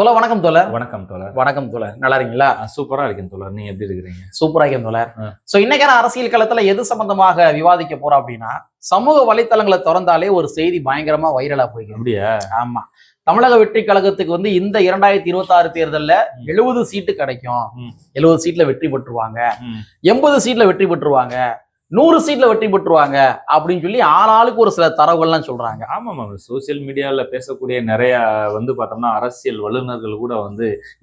தோழர் வணக்கம் தோழர். வணக்கம் தோழர். வணக்கம் தோழர், நல்லா இருக்கீங்களா? சூப்பரா இருக்கேன் தோழர், நீங்க எப்படி இருக்கிறீங்க? சூப்பரா இருக்கேன் தோழர். சோ இன்னைக்கான அரசியல் களத்துல எது சம்பந்தமாக விவாதிக்க போறோம் அப்படின்னா, சமூக வலைத்தளங்களை திறந்தாலே ஒரு செய்தி பயங்கரமா வைரலா போயிருக்கு. அப்படியா? ஆமா, தமிழக வெற்றி கழகத்துக்கு வந்து இந்த 2026 தேர்தல்ல 70 சீட்டு கிடைக்கும், 70 சீட்ல வெற்றி பெற்றுருவாங்க, 80 சீட்ல வெற்றி பெற்றுருவாங்க, 100 சீட்ல வெற்றி பெற்றுருவாங்க அப்படின்னு சொல்லி ஆளாளுக்கு ஒரு சில தரவுகள்லாம் சொல்றாங்க. ஆமா, சோசியல் மீடியால பேசக்கூடிய நிறைய பார்த்தோம்னா அரசியல் வல்லுநர்கள் கூட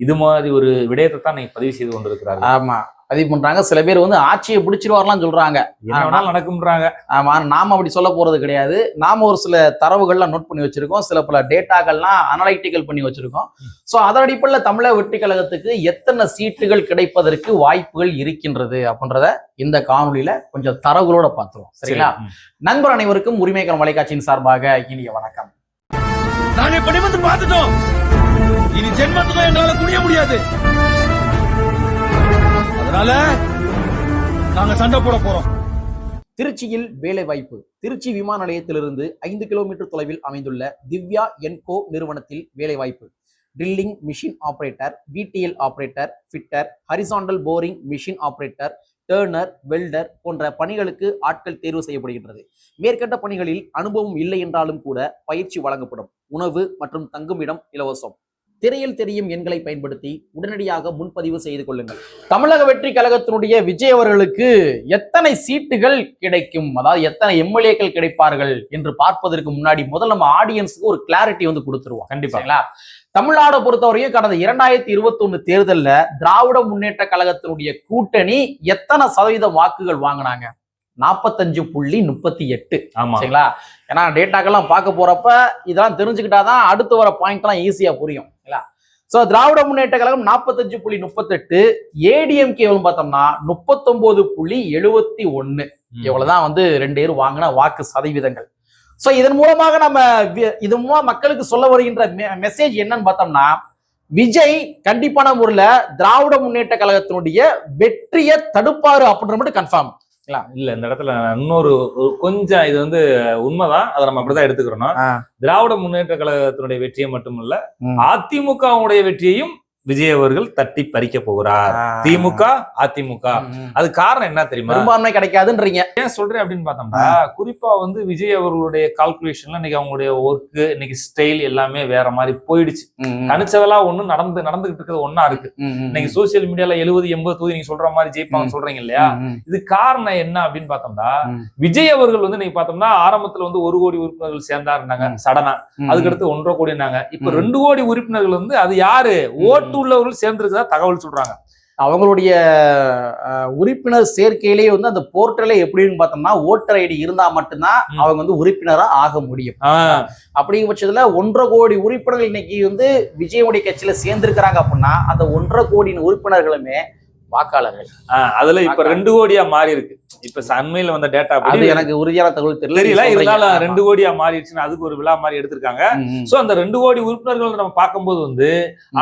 இது மாதிரி ஒரு விடயத்தை தான் நீங்க பதிவு செய்து கொண்டிருக்கிறாங்க. ஆமா, பதிவு பண்றாங்க. சில பேர் ஆட்சியை பிடிச்சிருவார்லாம் சொல்றாங்க, நடக்கும்ன்றாங்க. ஆமா, நாம அப்படி சொல்ல போறது கிடையாது. நாம ஒரு சில தரவுகள்லாம் நோட் பண்ணி வச்சிருக்கோம், சில பல டேட்டாக்கள்லாம் அனலைட்டிக்கல் பண்ணி வச்சிருக்கோம். சோ அதன் அடிப்படையில் தமிழக வெற்றி கழகத்துக்கு எத்தனை சீட்டுகள் கிடைப்பதற்கு வாய்ப்புகள் இருக்கின்றது அப்படின்றத இந்த காணொலியில கொஞ்சம் தரவுகளோட பார்த்துருவோம். சரிங்களா? நண்பர் அனைவருக்கும் உரிமைக்கான வலைக்காட்சியின் சார்பாக இனிய வணக்கம். நாங்க இப்படி வந்து பார்த்துட்டோம், இனி ஜென்மத்துக்கும் எங்களால குனிய முடியாது, அதனால நாங்க சண்டை போட போறோம். திருச்சியில் வேலை வாய்ப்பு. திருச்சி விமான நிலையத்திலிருந்து 5 கிலோமீட்டர் தொலைவில் அமைந்துள்ள திவ்யா என்கோ நிறுவனத்தில் வேலை வாய்ப்பு. Drilling machine operator, VTL operator, fitter, horizontal boring machine operator, turner, welder போன்ற பணிகளுக்கு ஆட்கள் தேர்வு செய்யப்படுகின்றது. மேற்கண்ட பணிகளில் அனுபவம் இல்லை என்றாலும் கூட பயிற்சி வழங்கப்படும். உணவு மற்றும் தங்குமிடம் இலவசம். திரையில் தெரியும் எண்களை பயன்படுத்தி உடனடியாக முன்பதிவு செய்து கொள்ளுங்கள். தமிழக வெற்றி கழகத்தினுடைய விஜய் அவர்களுக்கு எத்தனை சீட்டுகள் கிடைக்கும், அதாவது எத்தனை எம்எல்ஏக்கள் கிடைப்பார்கள் என்று பார்ப்பதற்கு முன்னாடி முதல்ல நம்ம ஆடியன்ஸுக்கு ஒரு கிளாரிட்டி கொடுத்துருவோம். கண்டிப்பாங்களா? தமிழ்நாடு பொறுத்தவரையும் கடந்த 2021 தேர்தல்ல திராவிட முன்னேற்ற கழகத்தினுடைய கூட்டணி எத்தனை சதவீத வாக்குகள் வாங்கினாங்க? 45.38. சரிங்களா? ஏன்னா டேட்டாக்கெல்லாம் பார்க்க போறப்ப இதெல்லாம் தெரிஞ்சுக்கிட்டாதான் அடுத்து வர பாயிண்ட் எல்லாம் ஈஸியா புரியும். சோ திராவிட முன்னேற்ற கழகம் 45.38, ஏடிஎம்கே பார்த்தோம்னா 39.71. இவ்வளவுதான் 2 பேர் வாங்கின வாக்கு சதவீதங்கள். சோ இதன் மூலமாக மக்களுக்கு சொல்ல வருகின்ற மெசேஜ் என்னன்னு பார்த்தோம்னா, விஜய் கண்டிப்பான முறையில திராவிட முன்னேற்ற கழகத்தினுடைய வெற்றியை தடுப்பாரு அப்படின்ற மட்டும் கன்ஃபார்ம் இல்ல. இந்த இடத்துல இன்னொரு கொஞ்சம் இது உண்மைதான், அதை நம்ம அப்படிதான் எடுத்துக்கிறோம். திராவிட முன்னேற்ற கழகத்தினுடைய வெற்றியை மட்டுமல்ல, அதிமுகவுடைய வெற்றியையும் விஜய் அவர்கள் தட்டி பறிக்க போகிறார். திமுக அதிமுக அது காரணம் என்ன தெரியுமா? பெரும்பான்மை கிடைக்காதுன்றீங்க. ஏன் சொல்றேன் அப்படின்னு பார்த்தோம்னா, குறிப்பா விஜய் அவர்களுடைய கால்குலேஷன்ல இன்னைக்கு அவங்களுடைய ஒர்க்கு, இன்னைக்கு ஸ்டைல் எல்லாமே வேற மாதிரி போயிடுச்சு. கணிச்சதெல்லாம் நடந்துகிட்டு இருக்கிறது ஒன்னா இருக்கு. இன்னைக்கு சோசியல் மீடியால 70-80 தொகுதி நீங்க சொல்ற மாதிரி ஜெயிப்பாங்க சொல்றீங்க இல்லையா? இது காரணம் என்ன அப்படின்னு பார்த்தோம்னா, விஜய் அவர்கள் நீங்க பார்த்தோம்னா ஆரம்பத்துல 1 கோடி உறுப்பினர்கள் சேர்ந்தாருனாங்க சடனா, அதுக்கடுத்து 1.5 கோடினாங்க. இப்ப 2 கோடி உறுப்பினர்கள் அது யாரு ஓட்டு உள்ளவர்கள் சேர்ந்திருக்கதா தகவல் சொல்றாங்க. அவங்களுடைய உறுப்பினர் சேர்க்கையிலேயே அந்த போர்ட்டலே எப்படின்னு பார்த்தோம்னா, ஓட்டர் ஐடி இருந்தா மட்டும்தான் அவங்க உறுப்பினரா ஆக முடியும். அப்படிங்கிற பட்சத்துல 1.5 கோடி உறுப்பினர்கள் இன்னைக்கு விஜயுடைய கட்சியில சேர்ந்திருக்கிறாங்க அப்படின்னா, அந்த 1.5 கோடி உறுப்பினர்களுமே வாக்காளர்கள். அதுல இப்ப 2 கோடியா மாறி இருக்கு. இப்ப அண்மையில வந்த டேட்டா அது எனக்கு உறுதியான தகவல் தெரியல, இருந்தாலும் 2 கோடியா மாறிடுச்சுன்னு அதுக்கு ஒரு விழா மாதிரி எடுத்திருக்காங்க. சோ அந்த 2 கோடி உறுப்பினர்கள் நம்ம பார்க்கும்போது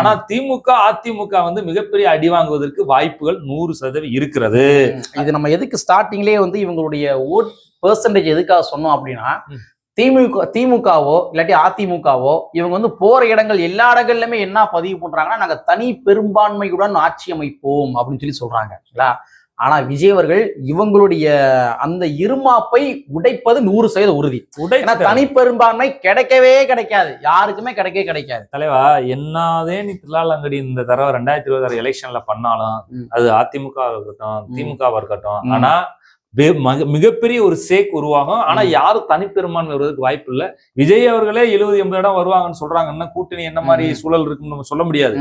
ஆனா திமுக அதிமுக மிகப்பெரிய அடி வாங்குவதற்கு வாய்ப்புகள் 100% இருக்கிறது. இது நம்ம எதுக்கு ஸ்டார்டிங்லேயே இவங்களுடைய ஓட் பெர்சன்டேஜ் எதுக்காக சொன்னோம் அப்படின்னா, திமுகவோ இல்லாட்டி அதிமுகவோ இவங்க போற இடங்கள் எல்லா இடங்கள்லயுமே என்ன பதிவு பண்றாங்கன்னா, நாங்க தனி பெரும்பான்மையுடன் ஆட்சி அமைப்போம் அப்படின்னு சொல்லி சொல்றாங்க. ஆனா விஜய் அவர்கள் இவங்களுடைய அந்த இருமாப்பை உடைப்பது 100% உறுதி. தனி பெரும்பான்மை கிடைக்காது, யாருக்குமே கிடைக்காது. தலைவா, என்னதே நீ தில்லாலங்கடி இந்த தடவை 2026 எலெக்ஷன்ல பண்ணாலும் அது அதிமுக இருக்கட்டும் திமுகவா இருக்கட்டும், ஆனா மிகப்பெரிய ஒரு சேக் உருவாகும். ஆனா யாரும் தனிப்பெரும்பான்மை வருவதற்கு வாய்ப்பு இல்லை. விஜய் அவர்களே 70-80 இடம் வருவாங்கன்னு சொல்றாங்கன்னா, கூட்டணி என்ன மாதிரி சூழல் இருக்குன்னு நம்ம சொல்ல முடியாது.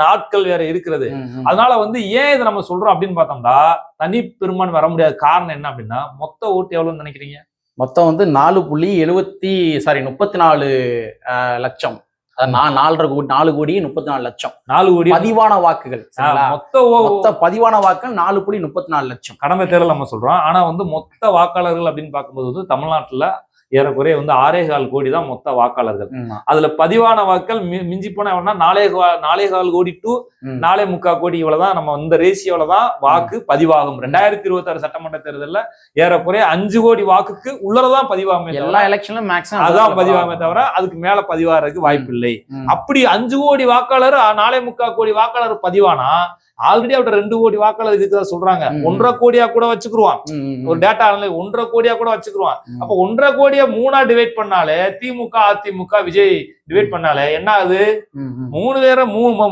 நாட்கள் வேற இருக்கிறது. அதனால ஏன் இதை நம்ம சொல்றோம் அப்படின்னு பார்த்தோம்னா, தனி பெரும்பான்மை வர முடியாது. காரணம் என்ன அப்படின்னா, மொத்த ஓட்டு எவ்வளவுன்னு நினைக்கிறீங்க? மொத்தம் 4.34 லட்சம். 4 கோடி 34 லட்சம். 4 கோடி பதிவான வாக்குகள். மொத்த பதிவான வாக்குகள் 4.34 லட்சம். கடந்த தேர்தல் நம்ம சொல்றோம். ஆனா மொத்த வாக்காளர்கள் அப்படின்னு பார்க்கும்போது தமிழ்நாட்டுல ஏறக்குறைய வந்து 6.25 கோடி தான் மொத்த வாக்காளர்கள். அதுல பதிவான வாக்கள் மிஞ்சி போனா எவ்வளவுனா 4.25 கோடி டு 4.25 கோடி இவ்வளவுதான். நம்ம இந்த ரேஷியோல தான் வாக்கு பதிவாகும். 2026 சட்டமன்ற தேர்தல்ல ஏறக்குறைய 5 கோடி வாக்குக்கு உள்ளதான் பதிவாகுமே, எல்லா எலெக்ஷன்லும் மேக்ஸிமம் அதான் பதிவாகுமே தவிர அதுக்கு மேல பதிவாகிறதுக்கு வாய்ப்பு இல்லை. அப்படி 5 கோடி வாக்காளர் 4.25 கோடி வாக்காளர் பதிவானா ஆல்ரெடி அவட்ட 2 கோடி வாக்காளர் இருக்குதான் சொல்றாங்க. 1.5 கோடியா கூட வச்சுக்குருவான். ஒரு டேட்டா 1.5 கோடியா கூட வச்சுக்குருவான். அப்ப 1.5 கோடியா 3ஆ டிவைட் பண்ணாலே திமுக அதிமுக விஜய் டிவைட் பண்ணாலே என்ன ஆகுது? 3 பேரை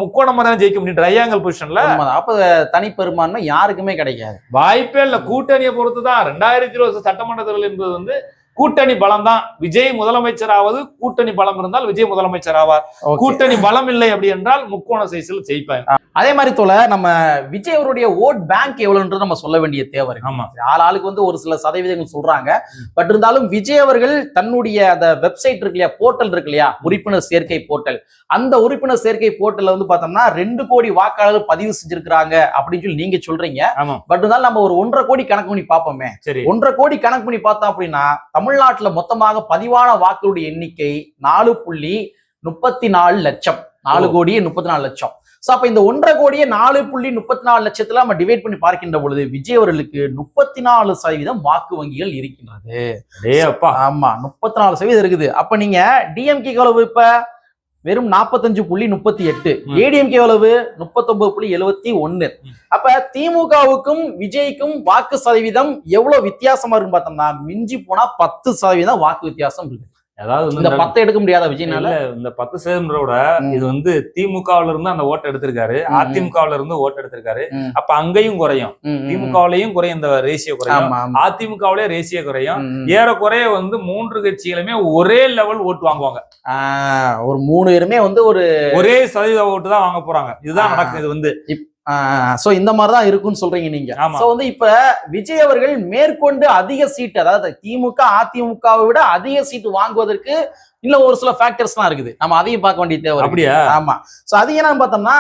முக்கோணமா தான் ஜெயிக்க முடியும் ட்ரையாங்கல் பொசிஷன்ல. அப்ப தனிப்பெரும்பான்மை யாருக்குமே கிடைக்காது, வாய்ப்பே இல்ல. கூட்டணியை பொறுத்துதான் 2020 சட்டமன்ற தேர்தல் என்பது வந்து கூட்டணி பலம் தான். விஜய் முதலமைச்சர் ஆவது கூட்டணி பலம் இருந்தால் விஜய் முதலமைச்சர் ஆவார். கூட்டணி பலம் இல்லை அப்படி என்றால் முக்கோண சைஸ்ல ஜெயிப்பாங்க. அதே மாதிரி தோல நம்ம விஜய் அவருடைய ஓட் பேங்க் எவ்வளவுன்றது நம்ம சொல்ல வேண்டிய தேவை இருக்கு. ஆமா, ஆளுக்கு வந்து ஒரு சில சதவீதங்கள் சொல்றாங்க. பட் இருந்தாலும் விஜய் அவர்கள் தன்னுடைய அந்த வெப்சைட் இருக்கு இல்லையா, போர்ட்டல் இருக்கு இல்லையா, உறுப்பினர் சேர்க்கை போர்ட்டல், அந்த உறுப்பினர் சேர்க்கை போர்ட்டல்ல வந்து பார்த்தோம்னா 2 கோடி வாக்காளர்கள் பதிவு செஞ்சிருக்காங்க அப்படின்னு சொல்லி நீங்க சொல்றீங்க. பட் இருந்தாலும் நம்ம ஒரு 1.5 கோடி கணக்கு பண்ணி பார்ப்போமே. 1.5 கோடி கணக்கு பண்ணி பார்த்தோம் அப்படின்னா தமிழ்நாட்டுல மொத்தமாக பதிவான வாக்குகளுடைய எண்ணிக்கை 4.34 லட்சம். 4 கோடியே 34 லட்சம். சோ அப்ப இந்த 1.5 கோடியே 4.34 லட்சத்துல நம்ம டிவைட் பண்ணி பார்க்கின்ற பொழுது விஜய் அவர்களுக்கு 34% வாக்கு வங்கிகள் இருக்கின்றது. ஆமா, 34% இருக்குது. அப்ப நீங்க டிஎம்கே எவ்வளவு? இப்ப வெறும் 45.38. ஏடிஎம்கே எவ்வளவு? 39.71. அப்ப திமுகவுக்கும் விஜய்க்கும் வாக்கு சதவீதம் எவ்வளவு வித்தியாசமா இருக்குன்னு பார்த்தோம்னா மிஞ்சி போனா 10% வாக்கு வித்தியாசம் இருக்கு. அதாவது இந்த 10 எடுக்க முடியாத விஜய்னால இந்த 10%ஓட இது வந்து திமுகவுல இருந்து அந்த ஓட்டு எடுத்திருக்காரு, அதிமுகவுல இருந்து ஓட்டு எடுத்திருக்காரு. அப்ப அங்கேயும் குறையும், திமுகவுலயும் குறையும், இந்த ரேஷியோ குறையும், அதிமுகவுலயே ரேஷியோ குறையும். ஏறக்குறைய வந்து 3 கட்சிகளுமே ஒரே லெவல் ஓட்டு வாங்குவாங்க. ஒரு 3 பேருமே வந்து ஒரே சதவீத ஓட்டு தான் வாங்க போறாங்க. இதுதான் நடக்குது. இது வந்து சோ இந்த மாதிரிதான் இருக்குன்னு சொல்றீங்க நீங்க. சோ வந்து இப்ப விஜய் அவர்கள் மேற்கொண்டு அதிக சீட்டு, அதாவது திமுக அதிமுகவை விட அதிக சீட்டு வாங்குவதற்கு இன்னும் ஒரு சில ஃபேக்டர்ஸ் எல்லாம் இருக்குது. நம்ம அதையும் பார்க்க வேண்டிய தேவை. அப்படியா? ஆமா. சோ அது என்னன்னு பார்த்தோம்னா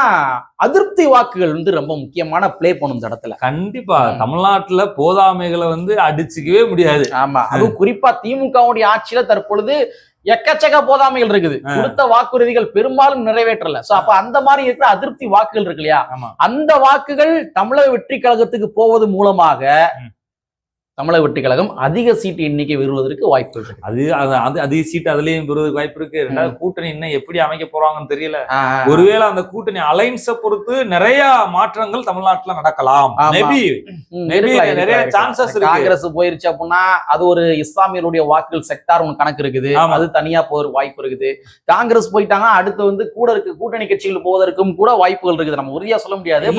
அதிருப்தி வாக்குகள் வந்து ரொம்ப முக்கியமான பிளே பண்ணும் இந்த இடத்துல. கண்டிப்பா தமிழ்நாட்டுல போதாமைகளை வந்து அடிச்சுக்கவே முடியாது. ஆமா, அதுவும் குறிப்பா திமுகவுடைய ஆட்சியில தற்பொழுது எக்கச்சக்க போதாமைகள் இருக்குது. கொடுத்த வாக்குறுதிகள் பெரும்பாலும் நிறைவேற்றல. சோ அப்ப அந்த மாதிரி இருக்கிற அதிருப்தி வாக்குகள் இருக்கு இல்லையா, அந்த வாக்குகள் தமிழக வெற்றி கழகத்துக்கு போவது மூலமாக தமிழக வெற்றி கழகம் அதிக சீட்டு எண்ணிக்கை பெறுவதற்கு வாய்ப்பு இருக்கு. அது அதிக சீட்டு அதுலயும் பெறுவதற்கு வாய்ப்பு இருக்கு. ரெண்டாவது கூட்டணி இன்னும் எப்படி அமைக்க போறாங்கன்னு தெரியல. ஒருவேளை அந்த கூட்டணி அலைன்ஸ பொறுத்து நிறைய மாற்றங்கள் தமிழ்நாட்டுல நடக்கலாம். நிறைய சான்சஸ் இருக்கு. காங்கிரஸ் போயிருச்சு அப்படின்னா அது ஒரு இஸ்லாமியருடைய வாக்குகள் செக்டார் ஒன்று கணக்கு இருக்குது, அது தனியா போற வாய்ப்பு இருக்குது. காங்கிரஸ் போயிட்டாங்கன்னா அடுத்து வந்து கூட இருக்கு கூட்டணி கட்சிகள் போவதற்கும் கூட வாய்ப்புகள் இருக்குது. நம்ம உறுதியா சொல்ல முடியாது,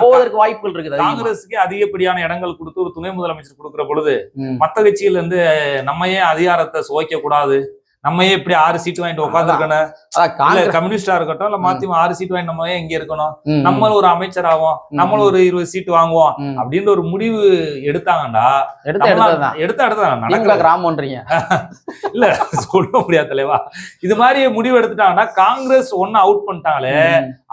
போவதற்கு வாய்ப்புகள் இருக்குது. காங்கிரஸுக்கு அதிகப்படியான இடங்கள் கொடுத்து ஒரு துணை முதலமைச்சர் கொடுக்கிற பொழுது மத்த கட்சியில இருந்து நம்ம ஏன் அதிகாரத்தை சுவைக்க கூடாது, நம்ம ஏன் இப்படி 6 சீட் வாங்கிட்டு உட்காந்துருக்கணும், கம்யூனிஸ்டா இருக்கட்டும் இல்ல மதிமுக 6 சீட் வாங்கி நம்ம ஏன் இங்க இருக்கணும், நம்மளும் ஒரு அமைச்சர் ஆகும், நம்மளும் ஒரு 20 சீட் வாங்குவோம் அப்படின்ற ஒரு முடிவு எடுத்தாங்கடா. கிராமம்ன்றீங்க இல்ல சொல்ல முடியாது தலைவா. இது மாதிரி முடிவு எடுத்துட்டாங்கன்னா காங்கிரஸ் ஒன்னு அவுட் பண்ணிட்டாங்களே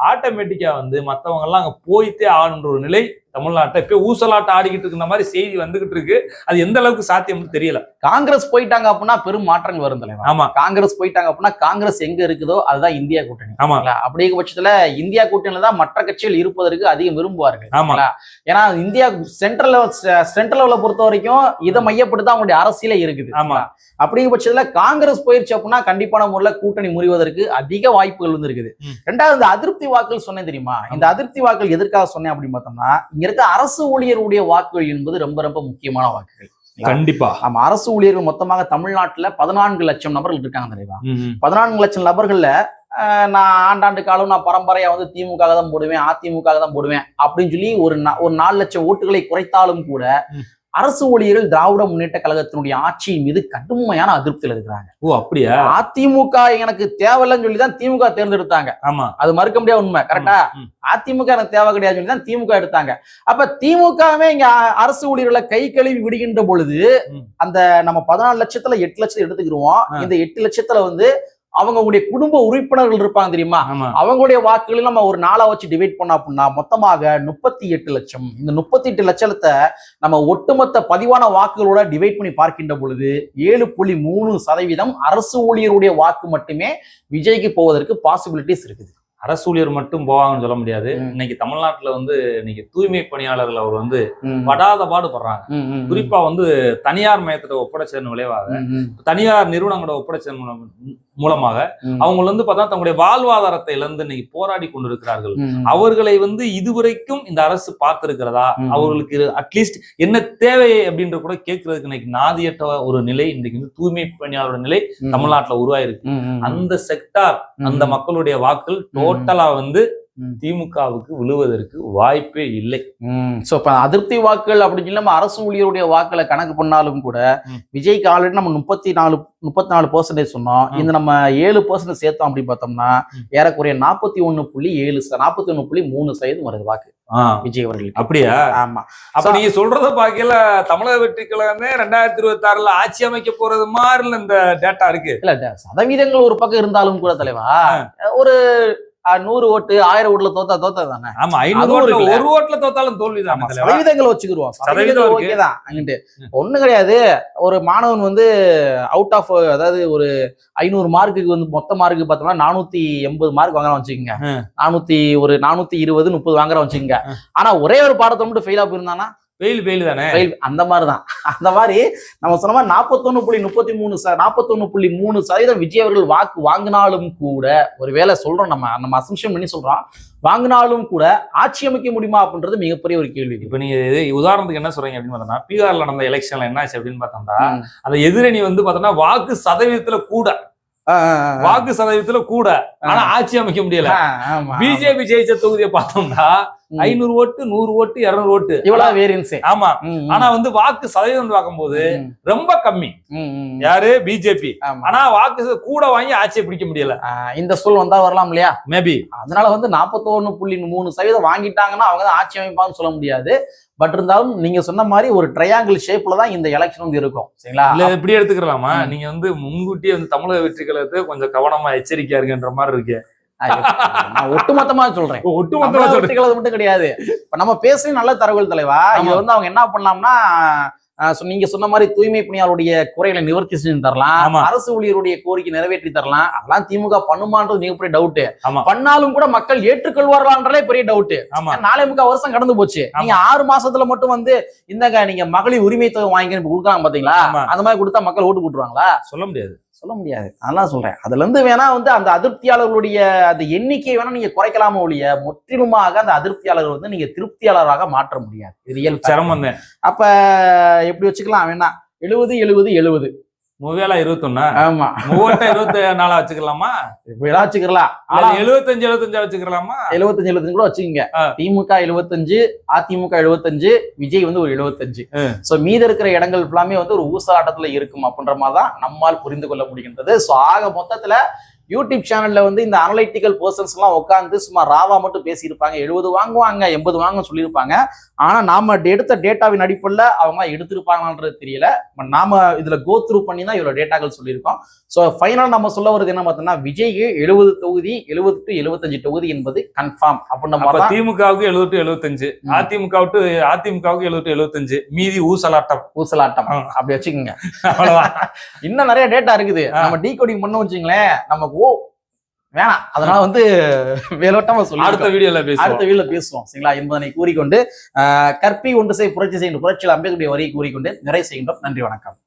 ஆட்டோமேட்டிக்கா வந்து மத்தவங்க எல்லாம் அங்க போயிட்டே ஆகணுன்ற ஒரு நிலை தமிழ்நாட்டை இப்ப ஊசலாட்டம் ஆடிக்கிட்டு இருக்கிற மாதிரி செய்தி வந்துகிட்டு இருக்கு. அது எந்த அளவுக்கு சாத்தியம்னு தெரியல. காங்கிரஸ் போயிட்டாங்க அப்படின்னா பெரும் மாற்றங்கள் வரும் தலைவர். ஆமா, காங்கிரஸ் போயிட்டாங்க அப்படின்னா காங்கிரஸ் எங்க இருக்குதோ அதுதான் இந்தியா கூட்டணி. ஆமா, அப்படிங்கிற பட்சத்துல இந்தியா கூட்டணியில தான் மற்ற கட்சிகள் இருப்பதற்கு அதிகம் விரும்புவார்கள். ஆமா, ஏன்னா இந்தியா சென்ட்ரல் லெவல பொறுத்த வரைக்கும் இதை மையப்படுத்த அவங்களுடைய அரசியலே இருக்குது. ஆமா, அப்படிங்கிற பட்சத்துல காங்கிரஸ் போயிருச்சு அப்படின்னா கண்டிப்பான முறையில் கூட்டணி முறிவதற்கு அதிக வாய்ப்புகள் வந்து இருக்குது. ரெண்டாவது இந்த அதிருப்தி வாக்குகள் சொன்னேன் தெரியுமா, இந்த அதிருப்தி வாக்குகள் எதற்காக சொன்னேன் அப்படின்னு பார்த்தோம்னா இங்க இருக்க அரசு ஊழியருடைய வாக்குகள் என்பது ரொம்ப ரொம்ப முக்கியமான வாக்குகள். கண்டிப்பா. ஆமா, அரசு ஊழியர்கள் மொத்தமாக தமிழ்நாட்டுல 14 லட்சம் நபர்கள் இருக்காங்க தெரியுமா. 14 லட்சம் நபர்கள்ல நான் ஆண்டாண்டு காலம் நான் பரம்பரையா வந்து திமுக தான் போடுவேன், அதிமுக தான் போடுவேன் அப்படின்னு சொல்லி ஒரு 4 லட்சம் ஓட்டுகளை குறைத்தாலும் கூட அரசு ஊழியர்கள் திராவிட முன்னேற்ற கழகத்தினுடைய ஆட்சியின் மீது கடுமையான அதிருப்தியில் இருக்கிறாங்க. ஓ அப்படியா? அதிமுக எனக்கு தேவையில்லைன்னு சொல்லிதான் திமுக தேர்ந்தெடுத்தாங்க. ஆமா, அது மறுக்க முடியாத உண்மை. கரெக்டா? அதிமுக எனக்கு தேவை கிடையாது சொல்லிதான் திமுக எடுத்தாங்க. அப்ப திமுகவே இங்க அரசு ஊழியர்களை கை கழுவி விடுகின்ற பொழுது அந்த நம்ம 14 லட்சத்துல 8 லட்சத்தை எடுத்துக்கிடுவோம். இந்த 8 லட்சத்துல வந்து அவங்களுடைய குடும்ப உறுப்பினர்கள் இருப்பாங்க தெரியுமா, ஆமா. அவங்களுடைய வாக்குகளை நம்ம ஒரு நாளா வச்சு டிவைட் பண்ண அப்படின்னா மொத்தமாக 38 லட்சம். இந்த 38 லட்சத்தை நம்ம ஒட்டுமொத்த பதிவான வாக்குகளோட டிவைட் பண்ணி பார்க்கின்ற பொழுது 7.3% அரசு ஊழியருடைய வாக்கு மட்டுமே விஜய்க்கு போவதற்கு பாசிபிலிட்டிஸ் இருக்குது. அரசு ஊழியர் மட்டும் போவாங்கன்னு சொல்ல முடியாது. இன்னைக்கு தமிழ்நாட்டுல வந்து இன்னைக்கு தூய்மை பணியாளர்கள் அவர் வந்து படாத பாடுபடுறாங்க. குறிப்பா வந்து தனியார் மையத்திட்ட ஒப்படைச்சதன் விளைவாக, தனியார் நிறுவனங்களோட ஒப்படைச்சதன் மூலமாக அவங்க வந்து பார்த்தா தங்களுடைய வாழ்வாதாரத்தை இழந்து இன்னைக்கு போராடி கொண்டிருக்கிறார்கள். அவர்களை வந்து இதுவரைக்கும் இந்த அரசு பார்த்திருக்கிறதா, அவர்களுக்கு அட்லீஸ்ட் என்ன தேவை அப்படின்ற கூட கேட்கறதுக்கு இன்னைக்கு நாதியற்ற ஒரு நிலை இன்னைக்கு வந்து தூய்மை பணியாளரோட நிலை தமிழ்நாட்டுல உருவாயிருக்கு. அந்த செக்டார், அந்த மக்களுடைய வாக்குகள் டோட்டலா வந்து திமுகவுக்கு விழுவதற்கு வாய்ப்பே இல்லை. சோ இப்ப அதிருப்தி வாக்குகள் அப்படின்னு சொல்லி நம்ம அரசு ஊழியருடைய வாக்குகளை கணக்கு பண்ணாலும் கூட விஜய்க்கு ஆல்ரெடி நம்ம 34% சொன்னோம். இந்த நம்ம 7% சேர்த்தோம் அப்படின்னு பார்த்தோம்னா ஏறக்குறைய 41.3% வருது வாக்கு விஜய் அவர்களுக்கு. அப்படியா? ஆமா. அப்ப நீங்க சொல்றத பாக்கல தமிழக வெற்றி கழகமே 2026 ஆட்சி அமைக்க போறது மாதிரி இந்த டேட்டா இருக்கு. இல்ல சதவீதங்கள் ஒரு பக்கம் இருந்தாலும் கூட தலைவா, ஒரு 100 ஓட்டு 1000 ஓட்டுல தோத்தா தானே. ஆமா, 500 ஒரு ஓட்டுல தோத்தாலும் தோல்விதான். சதவீதங்கள் வச்சுக்கிருவோம், சதவீதம் ஓகேதான் அங்கிட்டு ஒண்ணு கிடையாது. ஒரு மாணவன் வந்து அவுட் ஆஃப், அதாவது ஒரு 500 மார்க்குக்கு வந்து மொத்த மார்க்கு பார்த்தோம்னா 480 மார்க் வாங்குறான் வச்சுக்கோங்க, 420 30 வாங்குறான் வச்சுக்கோங்க. ஆனா ஒரே ஒரு பாடத்தை மட்டும் ஃபெயிலா போயிருந்தானா வெயில் தானே. அந்த மாதிரிதான். அந்த மாதிரி நம்ம சொன்ன மாதிரி 41.3% விஜய் அவர்கள் வாக்கு வாங்கினாலும் கூட, ஒருவேளை சொல்றோம் நம்ம அசம்ஷன் பண்ணி சொல்றோம், வாங்கினாலும் கூட ஆட்சி அமைக்க முடியுமா அப்படின்றது மிகப்பெரிய ஒரு கேள்வி. இப்ப நீங்க உதாரணத்துக்கு என்ன சொல்றீங்க அப்படின்னு பார்த்தோம்னா, பீகார்ல நடந்த எலெக்ஷன்ல என்ன ஆச்சு அப்படின்னு பார்த்தோம்னா, அந்த எதிரணி வந்து பார்த்தோம்னா வாக்கு சதவீதத்துல கூட ஆனா ஆட்சி அமைக்க முடியல. பிஜேபி ஜெயிச்ச தொகுதியை பார்த்தோம்னா 500 ஓட்டு 100 ஓட்டு 200 ஓட்டு இவ்வளவு வேரியன்ஸ். ஆமா. ஆனா வந்து வாக்கு சதவீதம் பார்க்கும்போது ரொம்ப கம்மி. யாரு? பிஜேபி. ஆனா வாக்கு கூட வாங்கி ஆட்சியை பிடிக்க முடியல. இந்த சொல் வந்தா வரலாம் இல்லையா, மேபி. அதனால வந்து 41.3% வாங்கிட்டாங்கன்னா அவங்க தான் ஆட்சி அமைப்பான்னு சொல்ல முடியாது. பட் இருந்தாலும் நீங்க சொன்ன மாதிரி ஒரு ட்ரையாங்கிள் ஷேப்ல தான் இந்த எலெக்ஷன் வந்து இருக்கும். சரிங்களா? இல்ல இப்படி எடுத்துக்கலாமா, நீங்க வந்து முன்கூட்டியே வந்து தமிழக வெற்றி கழகத்தை கொஞ்சம் கவனமா எச்சரிக்கையா இருக்குன்ற மாதிரி இருக்கு. நான் ஒட்டுமொத்தமா சொல்றேன், ஒட்டுமொத்தமா மட்டும் கிடையாது. இப்ப நம்ம பேசுறது நல்ல தரவுகள் தலைவா. இங்க வந்து அவங்க என்ன பண்ணலாம்னா, நீங்க சொன்ன மாதிரி தூய்மை பணியாளருடைய குறைகளை நிவர்த்தி செஞ்சு தரலாம், அரசு ஊழியருடைய கோரிக்கை நிறைவேற்றி தரலாம். அதெல்லாம் திமுக பண்ணுமான்றது மிகப்பெரிய டவுட். பண்ணாலும் கூட மக்கள் ஏற்றுக்கொள்வார்களான்றதே பெரிய டவுட். 4.25 வருஷம் கடந்து போச்சு. நீங்க 6 மாசத்துல மட்டும் வந்து இந்தங்க நீங்க மகளிர் உரிமை தொகை வாங்கி கொடுக்கலாம் பாத்தீங்களா, அந்த மாதிரி கொடுத்தா மக்கள் ஓட்டு போட்டுருவாங்களா? சொல்ல முடியாது. அதெல்லாம் சொல்றேன். அதுல இருந்து வேணா வந்து அந்த அதிருப்தியாளர்களுடைய அந்த எண்ணிக்கையை வேணா நீங்க குறைக்கலாம ஒழிய முற்றிலுமாக அந்த அதிருப்தியாளர்கள் வந்து நீங்க திருப்தியாளராக மாற்ற முடியாது. இது இயல்பு சிரமம். அப்ப எப்படி வச்சுக்கலாம் வேணா 70-70-70 21. ஆமா, 24 வச்சுக்கலாமா? இப்படிதான் வச்சுக்கலாம். 75-75 வச்சுக்கலாமா? 75-75 கூட வச்சுக்கோங்க. திமுக 75, அதிமுக 75, விஜய் வந்து ஒரு 75. சோ மீத இருக்கிற இடங்கள் எல்லாமே வந்து ஒரு ஊசலாட்டத்துல இருக்கும் அப்படின்ற மாதிரிதான் நம்மால் புரிந்து கொள்ள முடிகின்றது. சோ ஆக மொத்தத்துல யூடியூப் சேனல்ல வந்து இந்த அனலைட்டிக்கல் பர்சன்ஸ் எல்லாம் உட்காந்து சும்மா ராவா மட்டும் பேசியிருப்பாங்க. 70 வாங்குவாங்க 80 வாங்க சொல்லியிருப்பாங்க. ஆனா நாம எடுத்த டேட்டாவின் அடிப்படையில அவங்க எடுத்திருப்பாங்கன்றது தெரியல. நாம இதுல கோ த்ரூ பண்ணி தான் இவ்வளவு டேட்டாக்கள் சொல்லியிருக்கோம். ஸோ ஃபைனல் நம்ம சொல்ல வருது என்ன பார்த்தோம்னா, விஜய்க்கு 70 தொகுதி 70 to 75 தொகுதி என்பது கன்ஃபார்ம் அப்படின்ற மாதிரி. திமுகவுக்கு 70 to 75, அதிமுகவுக்கு 70 to 75, மீதி ஊசலாட்டம் அப்படி வச்சுக்கோங்க. அவ்வளவுதான். இன்னும் நிறைய டேட்டா இருக்குது, நம்ம டீகோடிங் பண்ண வச்சுங்களேன். நமக்கு வேணாம், அதனால வந்து வேலோட்டமா சொல்லி அடுத்த வீடியோல பேசுவோம் சரிங்களா என்பதனை கூறிக்கொண்டு, கற்பி ஒன்று செய் புரட்சி செய்கின்ற புரட்சியில் அம்பேத்கருடைய வரியை கூறிக்கொண்டு நிறைவு செய்கின்றோம். நன்றி, வணக்கம்.